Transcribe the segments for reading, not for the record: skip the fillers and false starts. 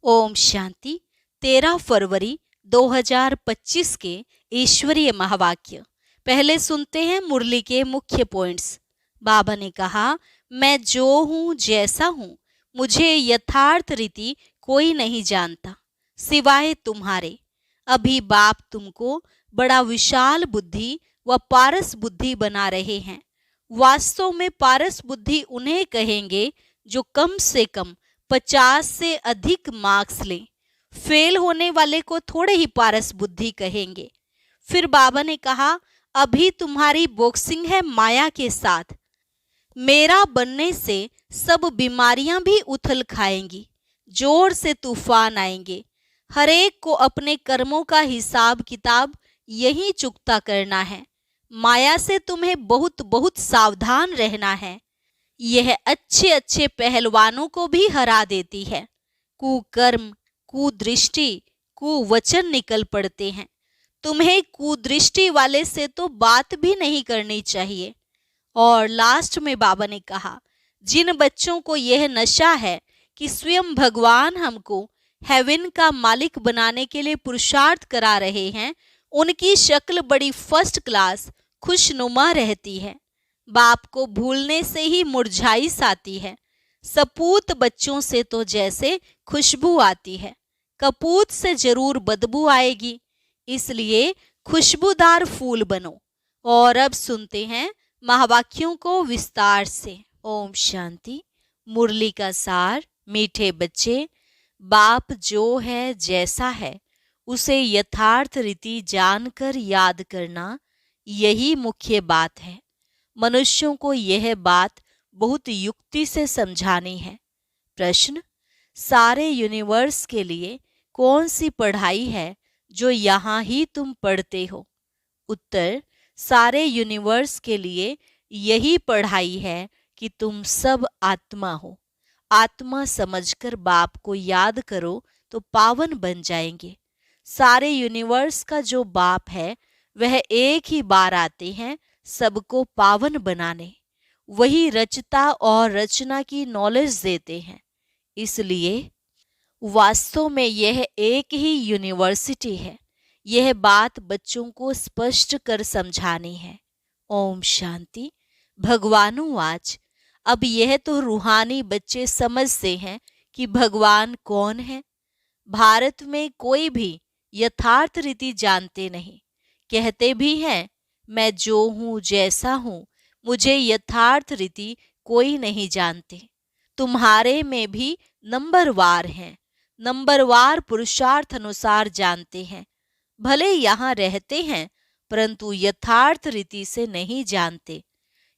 ओम शांति। 13 फरवरी 2025 के ईश्वरीय महावाक्य। पहले सुनते हैं मुरली के मुख्य पॉइंट्स। बाबा ने कहा, मैं जो हूँ जैसा हूँ, मुझे यथार्थ रीति कोई नहीं जानता सिवाय तुम्हारे। अभी बाप तुमको बड़ा विशाल बुद्धि व पारस बुद्धि बना रहे हैं। वास्तव में पारस बुद्धि उन्हें कहेंगे जो कम से कम 50 से अधिक मार्क्स लें। फेल होने वाले को थोड़े ही पारस बुद्धि कहेंगे। फिर बाबा ने कहा, अभी तुम्हारी बॉक्सिंग है माया के साथ। मेरा बनने से सब बीमारियां भी उथल खाएंगी, जोर से तूफान आएंगे। हर एक को अपने कर्मों का हिसाब किताब यही चुकता करना है। माया से तुम्हें बहुत बहुत सावधान रहना है। यह अच्छे अच्छे पहलवानों को भी हरा देती है। कुकर्म, कुदृष्टि, कुवचन निकल पड़ते हैं। तुम्हें कुदृष्टि वाले से तो बात भी नहीं करनी चाहिए। और लास्ट में बाबा ने कहा, जिन बच्चों को यह नशा है कि स्वयं भगवान हमको हेवन का मालिक बनाने के लिए पुरुषार्थ करा रहे हैं, उनकी शक्ल बड़ी फर्स्ट क्लास खुशनुमा रहती है। बाप को भूलने से ही मुरझाइश आती है। सपूत बच्चों से तो जैसे खुशबू आती है, कपूत से जरूर बदबू आएगी। इसलिए खुशबूदार फूल बनो। और अब सुनते हैं महावाक्यों को विस्तार से। ओम शांति। मुरली का सार। मीठे बच्चे, बाप जो है जैसा है उसे यथार्थ रीति जानकर याद करना, यही मुख्य बात है। मनुष्यों को यह बात बहुत युक्ति से समझानी है। प्रश्न, सारे यूनिवर्स के लिए कौन सी पढ़ाई है जो यहाँ ही तुम पढ़ते हो? उत्तर, सारे यूनिवर्स के लिए यही पढ़ाई है कि तुम सब आत्मा हो। आत्मा समझकर बाप को याद करो तो पावन बन जाएंगे। सारे यूनिवर्स का जो बाप है वह एक ही बार आते हैं सबको पावन बनाने। वही रचता और रचना की नॉलेज देते हैं। इसलिए वास्तव में यह एक ही यूनिवर्सिटी है। यह बात बच्चों को स्पष्ट कर समझानी है। ओम शांति। भगवानुवाच। अब यह तो रूहानी बच्चे समझते हैं कि भगवान कौन है। भारत में कोई भी यथार्थ रीति जानते नहीं। कहते भी हैं, मैं जो हूँ जैसा हूँ, मुझे यथार्थ रीति कोई नहीं जानते। तुम्हारे में भी नंबरवार हैं। नंबरवार पुरुषार्थ अनुसार जानते हैं। भले यहाँ रहते हैं परंतु यथार्थ रीति से नहीं जानते।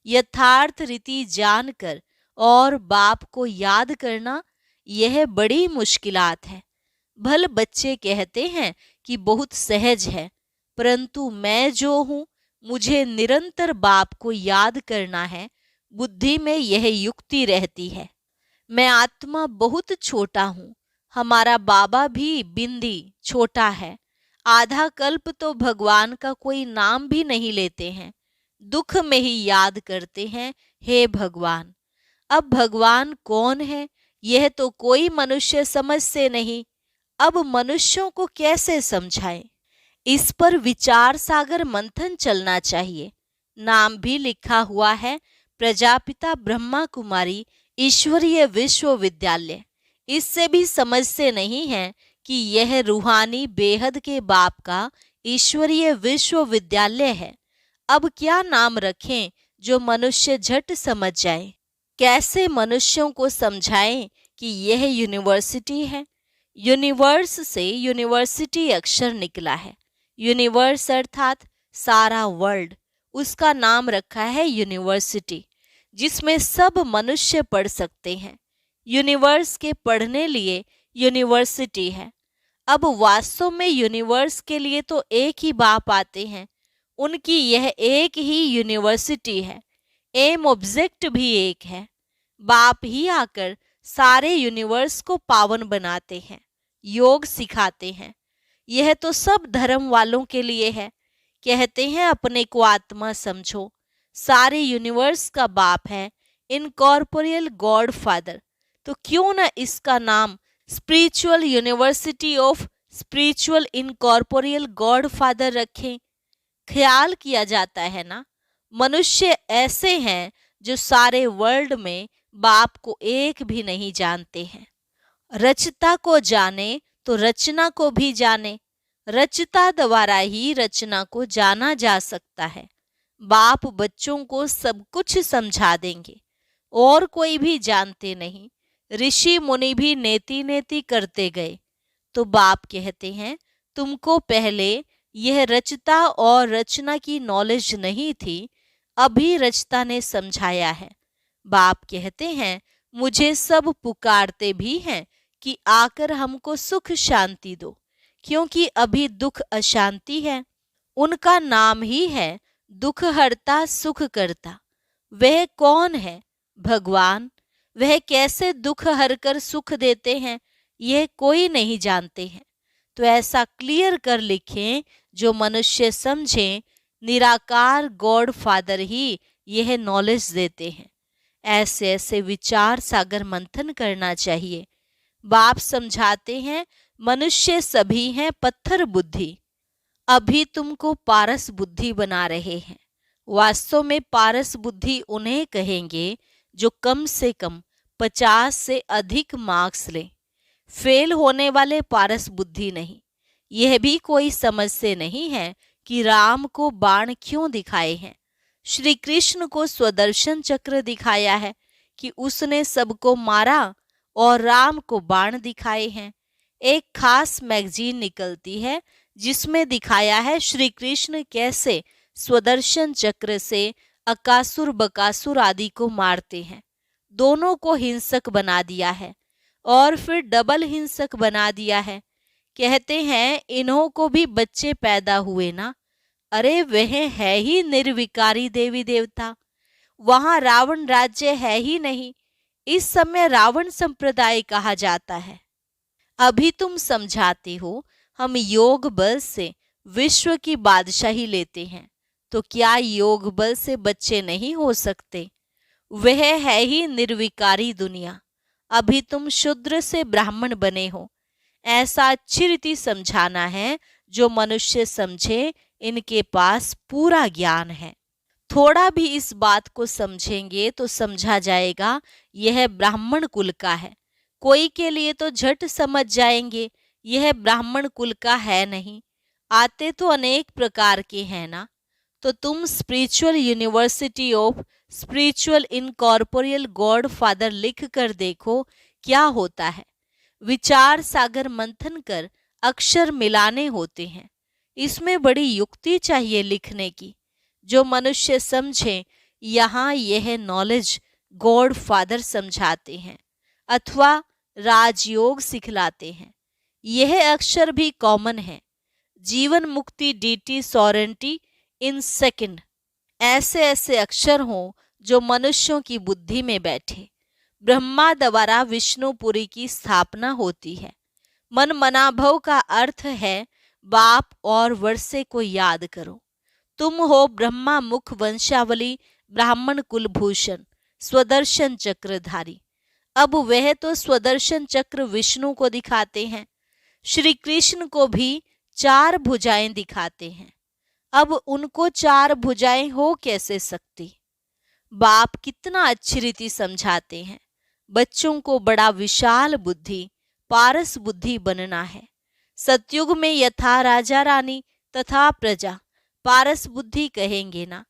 यथार्थ रीति जानकर और बाप को याद करना, यह बड़ी मुश्किलात है। भल बच्चे कहते हैं कि बहुत सहज है, परंतु मैं जो हूँ मुझे निरंतर बाप को याद करना है। बुद्धि में यह युक्ति रहती है। मैं आत्मा बहुत छोटा हूँ। हमारा बाबा भी बिंदी छोटा है। आधा कल्प तो भगवान का कोई नाम भी नहीं लेते हैं। दुख में ही याद करते हैं, हे भगवान। अब भगवान कौन है यह तो कोई मनुष्य समझ से नहीं। अब मनुष्यों को कैसे समझाएं? इस पर विचार सागर मंथन चलना चाहिए। नाम भी लिखा हुआ है, प्रजापिता ब्रह्मा कुमारी ईश्वरीय विश्वविद्यालय। इससे भी समझ से नहीं है कि यह रूहानी बेहद के बाप का ईश्वरीय विश्वविद्यालय है। अब क्या नाम रखें जो मनुष्य झट समझ जाए? कैसे मनुष्यों को समझाएं कि यह यूनिवर्सिटी है? यूनिवर्स से यूनिवर्सिटी अक्षर निकला है। यूनिवर्स अर्थात सारा वर्ल्ड, उसका नाम रखा है यूनिवर्सिटी, जिसमें सब मनुष्य पढ़ सकते हैं। यूनिवर्स के पढ़ने लिए यूनिवर्सिटी है। अब वास्तव में यूनिवर्स के लिए तो एक ही बाप आते हैं। उनकी यह एक ही यूनिवर्सिटी है। एम ऑब्जेक्ट भी एक है। बाप ही आकर सारे यूनिवर्स को पावन बनाते हैं, योग सिखाते हैं। यह तो सब धर्म वालों के लिए है। कहते हैं अपने को आत्मा समझो। सारे यूनिवर्स का बाप है, इनकॉर्पोरियल गॉड फादर। तो क्यों न इसका नाम spiritual university of spiritual incorporeal God father रखें। ख्याल किया जाता है ना, मनुष्य ऐसे हैं जो सारे वर्ल्ड में बाप को एक भी नहीं जानते हैं। रचता को जाने तो रचना को भी जाने, रचता द्वारा ही रचना को जाना जा सकता है। बाप बच्चों को सब कुछ समझा देंगे, और कोई भी जानते नहीं। ऋषि मुनि भी नेति नेति करते गए, तो बाप कहते हैं तुमको पहले यह रचता और रचना की नॉलेज नहीं थी, अभी रचता ने समझाया है। बाप कहते हैं मुझे सब पुकारते भी हैं कि आकर हमको सुख शांति दो, क्योंकि अभी दुख अशांति है। उनका नाम ही है दुख हरता सुख करता। वह कौन है? भगवान। वह कैसे दुख हरकर सुख देते हैं, यह कोई नहीं जानते हैं। तो ऐसा क्लियर कर लिखें जो मनुष्य समझे, निराकार गॉड फादर ही यह नॉलेज देते हैं। ऐसे ऐसे विचार सागर मंथन करना चाहिए। बाप समझाते हैं मनुष्य सभी हैं पत्थर बुद्धि, अभी तुमको पारस बुद्धि बना रहे हैं। वास्तव में पारस बुद्धि उन्हें कहेंगे जो कम से कम 50 से अधिक मार्क्स ले। फेल होने वाले पारस बुद्धि नहीं। यह भी कोई समझ से नहीं है कि राम को बाण क्यों दिखाए हैं। श्री कृष्ण को स्वदर्शन चक्र दिखाया है कि उसने सबको मारा, और राम को बाण दिखाए हैं। एक खास मैगजीन निकलती है जिसमें दिखाया है श्री कृष्ण कैसे स्वदर्शन चक्र से अकासुर बकासुर आदि को मारते हैं। दोनों को हिंसक बना दिया है, और फिर डबल हिंसक बना दिया है। कहते हैं इन्हों को भी बच्चे पैदा हुए ना। अरे वह है ही निर्विकारी देवी देवता, वहां रावण राज्य है ही नहीं। इस समय रावण संप्रदाय कहा जाता है। अभी तुम समझाते हो हम योग बल से विश्व की बादशाही लेते हैं, तो क्या योग बल से बच्चे नहीं हो सकते? वह है ही निर्विकारी दुनिया। अभी तुम शूद्र से ब्राह्मण बने हो। ऐसा अच्छी रीति समझाना है जो मनुष्य समझे, इनके पास पूरा ज्ञान है। थोड़ा भी इस बात को समझेंगे तो समझा जाएगा यह ब्राह्मण कुल का है। कोई के लिए तो झट समझ जाएंगे यह ब्राह्मण कुल का है नहीं। आते तो अनेक प्रकार के हैं ना। तो तुम spiritual university of spiritual incorporeal God father लिख कर देखो क्या होता है। विचार सागर मंथन कर अक्षर मिलाने होते हैं। इसमें बड़ी युक्ति चाहिए लिखने की। जो मनुष्य समझे, यहाँ यह नॉलेज गॉड फादर समझाते हैं अथवा राजयोग सिखलाते हैं। यह अक्षर भी कॉमन है। जीवन मुक्ति डीटी सॉरेंटी इन सेकंड। ऐसे ऐसे अक्षर हों जो मनुष्यों की बुद्धि में बैठे। ब्रह्मा द्वारा विष्णुपुरी की स्थापना होती है। मन मनाभव का अर्थ है बाप और वर्षे को याद करो। तुम हो ब्रह्मा मुख वंशावली ब्राह्मण कुलभूषण स्वदर्शन चक्रधारी। अब वह तो स्वदर्शन चक्र विष्णु को दिखाते हैं, श्री कृष्ण को भी 4 भुजाएं दिखाते हैं। अब उनको 4 भुजाएं हो कैसे सकती? बाप कितना अच्छी रीति समझाते हैं। बच्चों को बड़ा विशाल बुद्धि पारस बुद्धि बनना है। सतयुग में यथा राजा रानी तथा प्रजा पारस बुद्धि कहेंगे ना।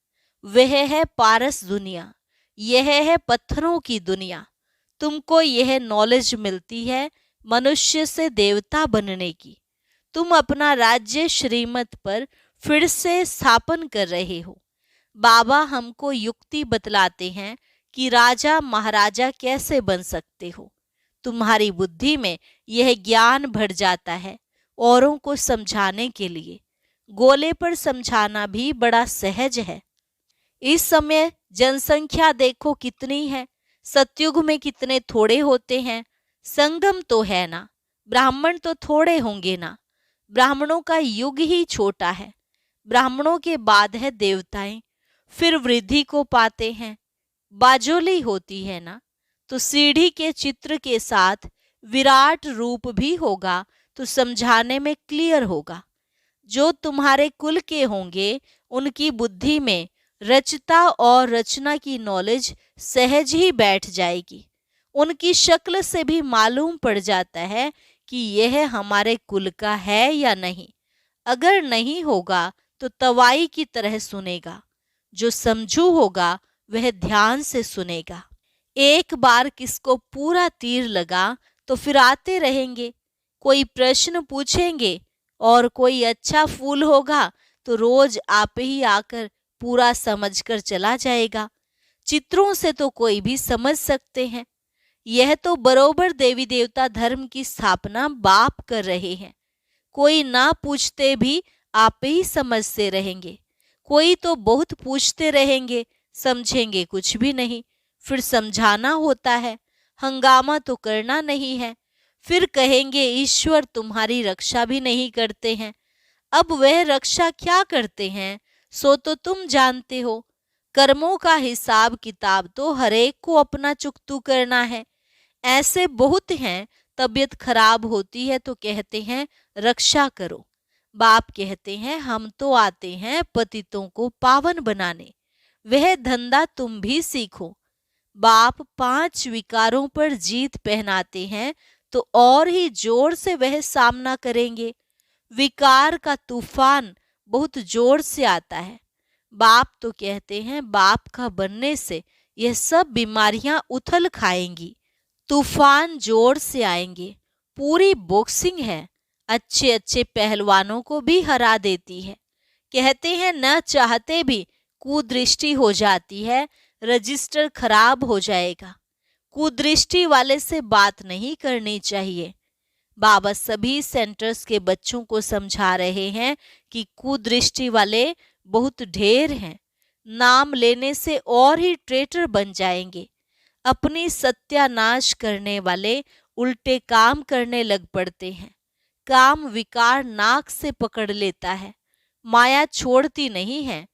वह है पारस दुनिया, यह है पत्थरों की दुनिया। तुमको यह नॉलेज मिलती है मनुष्य से देवता बनने की। तुम अपना राज्य श्रीमत पर फिर से स्थापन कर रहे हो। बाबा हमको युक्ति बतलाते हैं कि राजा महाराजा कैसे बन सकते हो। तुम्हारी बुद्धि में यह ज्ञान भर जाता है औरों को समझाने के लिए। गोले पर समझाना भी बड़ा सहज है। इस समय जनसंख्या देखो कितनी है। सतयुग में कितने थोड़े होते हैं। संगम तो है ना, ब्राह्मण तो थोड़े होंगे ना। ब्राह्मणों का युग ही छोटा है। ब्राह्मणों के बाद है देवताएं, फिर वृद्धि को पाते हैं। बाजोली होती है ना, तो सीढ़ी के चित्र के साथ विराट रूप भी होगा तो समझाने में क्लियर होगा। जो तुम्हारे कुल के होंगे उनकी बुद्धि में रचता और रचना की नॉलेज सहज ही बैठ जाएगी। उनकी शक्ल से भी मालूम पड़ जाता है कि यह हमारे कुल का है या नहीं। अगर नहीं होगा तो तवाई की तरह सुनेगा। जो समझू होगा वह ध्यान से सुनेगा। एक बार किसको पूरा तीर लगा तो फिर आते रहेंगे। कोई प्रश्न पूछेंगे और कोई अच्छा फूल होगा तो रोज आप ही आकर पूरा समझकर चला जाएगा। चित्रों से तो कोई भी समझ सकते हैं। यह तो बरोबर देवी देवता धर्म की स्थापना बाप कर रहे हैं। कोई ना पूछते भी आप ही समझते रहेंगे। कोई तो बहुत पूछते रहेंगे, समझेंगे कुछ भी नहीं। फिर समझाना होता है, हंगामा तो करना नहीं है। फिर कहेंगे ईश्वर तुम्हारी रक्षा भी नहीं करते हैं। अब वह रक्षा क्या करते हैं सो तो तुम जानते हो। कर्मों का हिसाब किताब तो हरेक को अपना चुकतू करना है। ऐसे बहुत हैं, तबीयत खराब होती है तो कहते हैं रक्षा करो। बाप कहते हैं हम तो आते हैं पतितों को पावन बनाने। वह धंधा तुम भी सीखो। बाप 5 विकारों पर जीत पहनाते हैं तो और ही जोर से वह सामना करेंगे। विकार का तूफान बहुत जोर से आता है। बाप तो कहते हैं बाप का बनने से यह सब बीमारियां उथल खाएंगी। तूफान जोर से आएंगे। पूरी बॉक्सिंग है, अच्छे अच्छे पहलवानों को भी हरा देती है। कहते हैं न चाहते भी कुदृष्टि हो जाती है, रजिस्टर खराब हो जाएगा। कुदृष्टि वाले से बात नहीं करनी चाहिए। बाबा सभी सेंटर्स के बच्चों को समझा रहे हैं कि कुदृष्टि वाले बहुत ढेर हैं। नाम लेने से और ही ट्रेटर बन जाएंगे। अपनी सत्यानाश करने वाले उल्टे काम करने लग पड़ते हैं। काम विकार नाक से पकड़ लेता है, माया छोड़ती नहीं है।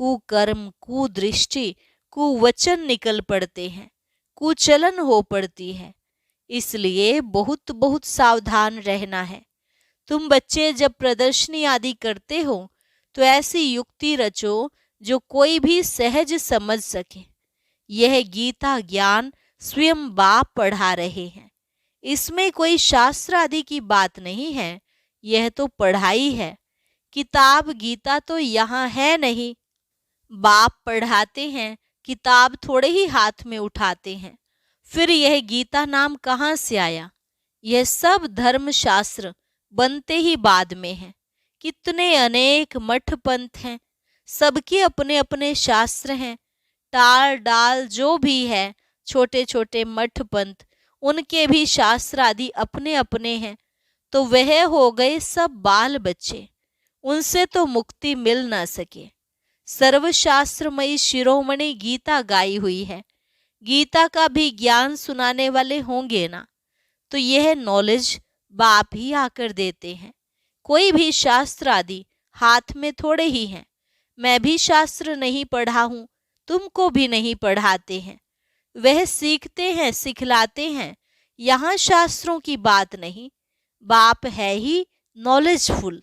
कुकर्म, कुदृष्टि, कुवचन निकल पड़ते हैं, कुचलन हो पड़ती है। इसलिए बहुत बहुत सावधान रहना है। तुम बच्चे जब प्रदर्शनी आदि करते हो तो ऐसी युक्ति रचो जो कोई भी सहज समझ सके। यह गीता ज्ञान स्वयं बाप पढ़ा रहे हैं। इसमें कोई शास्त्र आदि की बात नहीं है, यह तो पढ़ाई है। किताब गीता तो यहाँ है नहीं। बाप पढ़ाते हैं, किताब थोड़े ही हाथ में उठाते हैं। फिर यह गीता नाम कहाँ से आया? यह सब धर्म शास्त्र बनते ही बाद में है। कितने अनेक मठ पंथ हैं, सबके अपने अपने शास्त्र हैं। टाल डाल जो भी है, छोटे छोटे मठ पंथ, उनके भी शास्त्र आदि अपने अपने हैं। तो वह हो गए सब बाल बच्चे, उनसे तो मुक्ति मिल ना सके। सर्वशास्त्रमयी शिरोमणि गीता गाई हुई है। गीता का भी ज्ञान सुनाने वाले होंगे ना, तो यह नॉलेज बाप ही आकर देते हैं। कोई भी शास्त्र आदि हाथ में थोड़े ही हैं। मैं भी शास्त्र नहीं पढ़ा हूं, तुमको भी नहीं पढ़ाते हैं। वह सीखते हैं, सिखलाते हैं। यहाँ शास्त्रों की बात नहीं, बाप है ही नॉलेजफुल।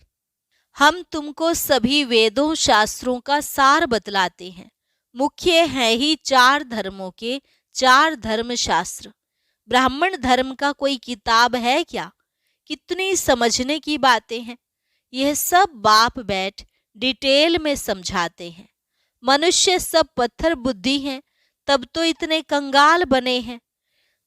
हम तुमको सभी वेदों शास्त्रों का सार बतलाते हैं। मुख्य है ही 4 धर्मों के 4 धर्म शास्त्र। ब्राह्मण धर्म का कोई किताब है क्या? कितनी समझने की बातें हैं। यह सब बाप बैठ डिटेल में समझाते हैं। मनुष्य सब पत्थर बुद्धि हैं, तब तो इतने कंगाल बने हैं।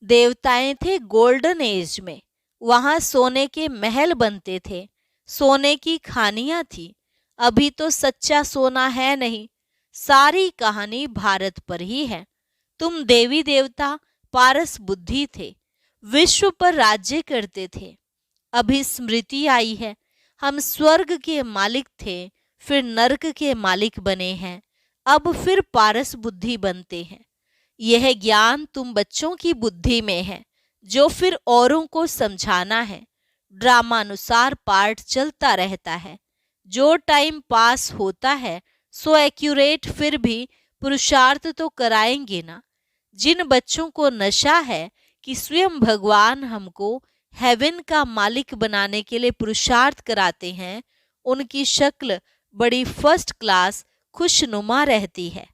देवताएं थे गोल्डन एज में, वहां सोने के महल बनते थे, सोने की खानियां थी। अभी तो सच्चा सोना है नहीं। सारी कहानी भारत पर ही है। तुम देवी देवता पारस बुद्धि थे, विश्व पर राज्य करते थे। अभी स्मृति आई है, हम स्वर्ग के मालिक थे, फिर नरक के मालिक बने हैं, अब फिर पारस बुद्धि बनते हैं। यह ज्ञान तुम बच्चों की बुद्धि में है, जो फिर औरों को समझाना है। ड्रामानुसार पाठ चलता रहता है। जो टाइम पास होता है सो एक्यूरेट फिर भी पुरुषार्थ तो कराएंगे ना। जिन बच्चों को नशा है कि स्वयं भगवान हमको हेवन का मालिक बनाने के लिए पुरुषार्थ कराते हैं, उनकी शक्ल बड़ी फर्स्ट क्लास खुशनुमा रहती है।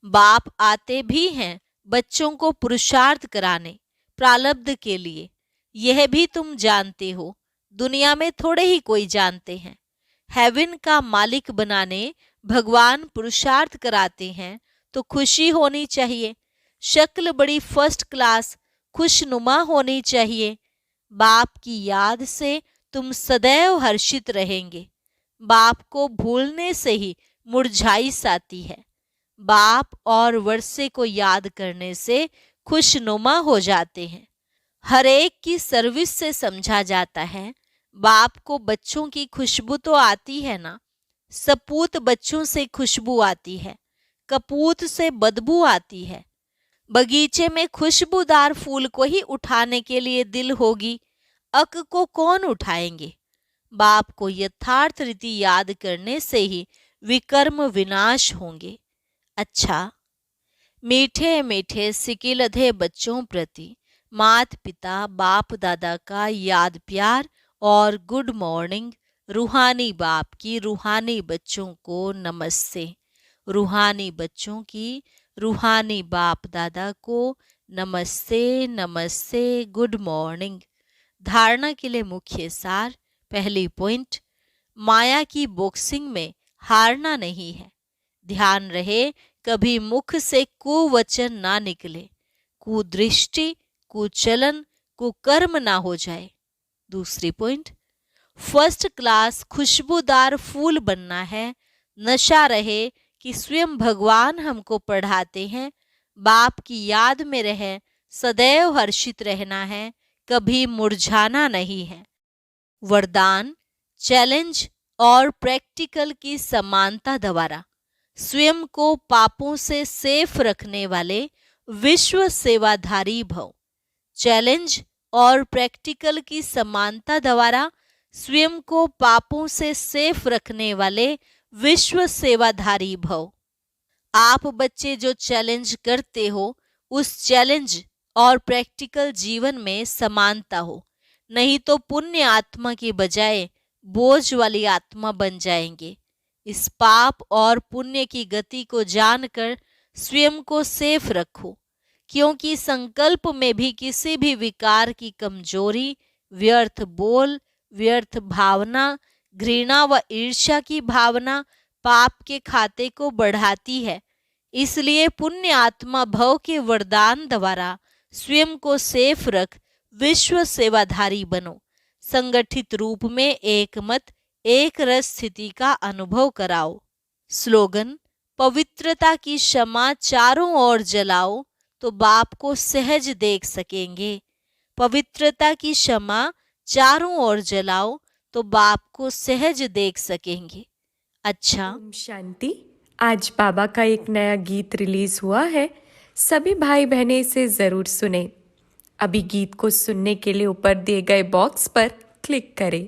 बाप आते भी हैं बच्चों को पुरुषार्थ कराने, प्रारब्ध के लिए। यह भी तुम जानते हो, दुनिया में थोड़े ही कोई जानते हैं। हेवन का मालिक बनाने भगवान पुरुषार्थ कराते हैं तो खुशी होनी चाहिए। शक्ल बड़ी फर्स्ट क्लास खुशनुमा होनी चाहिए। बाप की याद से तुम सदैव हर्षित रहेंगे। बाप को भूलने से ही मुरझाइश आती है। बाप और वर्षे को याद करने से खुशनुमा हो जाते हैं। हर एक की सर्विस से समझा जाता है। बाप को बच्चों की खुशबू तो आती है ना, सपूत बच्चों से खुशबू आती है, कपूत से बदबू आती है। बगीचे में खुशबूदार फूल को ही उठाने के लिए दिल होगी, अक को कौन उठाएंगे। बाप को यथार्थ रीति याद करने से ही विकर्म विनाश होंगे। अच्छा, मीठे मीठे सिकिलधे बच्चों प्रति मात पिता बाप दादा का याद प्यार और गुड मॉर्निंग। रूहानी बाप की रूहानी बच्चों को नमस्ते। रूहानी बच्चों की रूहानी बाप दादा को नमस्ते नमस्ते, गुड मॉर्निंग। धारणा के लिए मुख्य सार। पहली पॉइंट, माया की बॉक्सिंग में हारना नहीं है। ध्यान रहे कभी मुख से कुवचन ना निकले, कुदृष्टि, कुचलन, कुकर्म ना हो जाए। दूसरी पॉइंट, फर्स्ट क्लास खुशबूदार फूल बनना है। नशा रहे कि स्वयं भगवान हमको पढ़ाते हैं। बाप की याद में रहे, सदैव हर्षित रहना है, कभी मुरझाना नहीं है। वरदान, चैलेंज और प्रैक्टिकल की समानता द्वारा स्वयं को पापों से सेफ रखने वाले विश्व सेवाधारी भव। चैलेंज और प्रैक्टिकल की समानता द्वारा स्वयं को पापों से सेफ रखने वाले विश्व सेवाधारी भव। आप बच्चे जो चैलेंज करते हो, उस चैलेंज और प्रैक्टिकल जीवन में समानता हो, नहीं तो पुण्य आत्मा की बजाय बोझ वाली आत्मा बन जाएंगे। इस पाप और पुण्य की गति को जानकर स्वयं को सेफ रखो, क्योंकि संकल्प में भी किसी भी विकार की कमजोरी, व्यर्थ बोल, व्यर्थ भावना, घृणा व ईर्ष्या की भावना पाप के खाते को बढ़ाती है। इसलिए पुण्य आत्मा भव के वरदान द्वारा स्वयं को सेफ रख विश्व सेवाधारी बनो। संगठित रूप में एक मत एक रस स्थिति का अनुभव कराओ। स्लोगन, पवित्रता की क्षमा चारों ओर जलाओ तो बाप को सहज देख सकेंगे। पवित्रता की क्षमा चारों ओर जलाओ तो बाप को सहज देख सकेंगे। अच्छा, ओम शांति। आज बाबा का एक नया गीत रिलीज हुआ है, सभी भाई बहनें इसे जरूर सुने। अभी गीत को सुनने के लिए ऊपर दिए गए बॉक्स पर क्लिक करें।